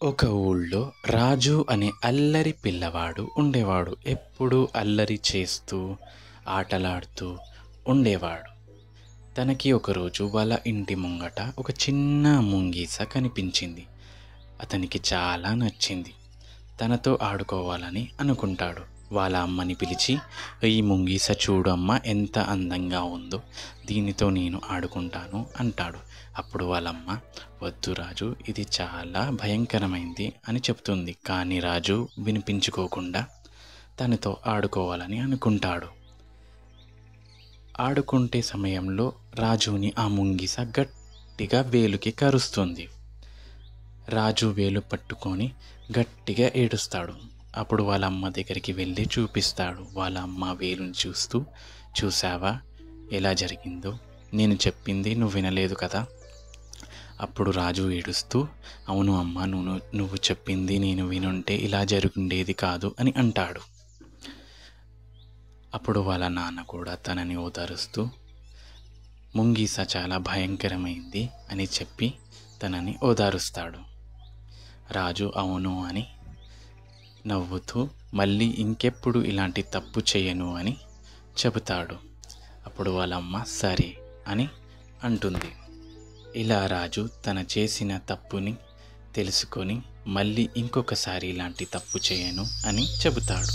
ఒక ఊళ్ళో రాజు అనే అల్లరి పిల్లవాడు ఉండేవాడు. ఎప్పుడూ అల్లరి చేస్తూ, ఆటలాడుతూ ఉండేవాడు. తనకి ఒకరోజు వాళ్ళ ఇంటి ముంగట ఒక చిన్న ముంగీస కనిపించింది. అతనికి చాలా నచ్చింది. తనతో ఆడుకోవాలని అనుకుంటాడు. వాళ్ళ అమ్మని పిలిచి, "ఈ ముంగీస చూడు అమ్మ, ఎంత అందంగా ఉందో, దీనితో నేను ఆడుకుంటాను" అంటాడు. అప్పుడు వాళ్ళమ్మ, "వద్దు రాజు, ఇది చాలా భయంకరమైంది" అని చెప్తుంది. కానీ రాజు వినిపించుకోకుండా తనతో ఆడుకోవాలని అనుకుంటాడు. ఆడుకుంటే సమయంలో రాజుని ఆ ముంగిస గట్టిగా వేలుకి కరుస్తుంది. రాజు వేలు పట్టుకొని గట్టిగా ఏడుస్తాడు. అప్పుడు వాళ్ళ అమ్మ దగ్గరికి వెళ్ళి చూపిస్తాడు. వాళ్ళ అమ్మ వేలుని చూస్తూ, "చూసావా ఎలా జరిగిందో? నేను చెప్పింది నువ్వు వినలేదు కదా?" అప్పుడు రాజు ఏడుస్తూ, "అవును అమ్మ, నువ్వు చెప్పింది నేను వినుంటే ఇలా జరుగుండేది కాదు" అని అంటాడు. అప్పుడు వాళ్ళ నాన్న కూడా తనని ఓదారుస్తూ, "ముంగీస చాలా భయంకరమైంది" అని చెప్పి తనని ఓదారుస్తాడు. రాజు అవును అని నవ్వుతూ, "మళ్ళీ ఇంకెప్పుడు ఇలాంటి తప్పు చేయను" అని చెబుతాడు. అప్పుడు వాళ్ళమ్మ సరే అని అంటుంది. ఇలా రాజు తన చేసిన తప్పుని తెలుసుకొని మళ్ళీ ఇంకొకసారి ఇలాంటి తప్పు చేయను అని చెబుతాడు.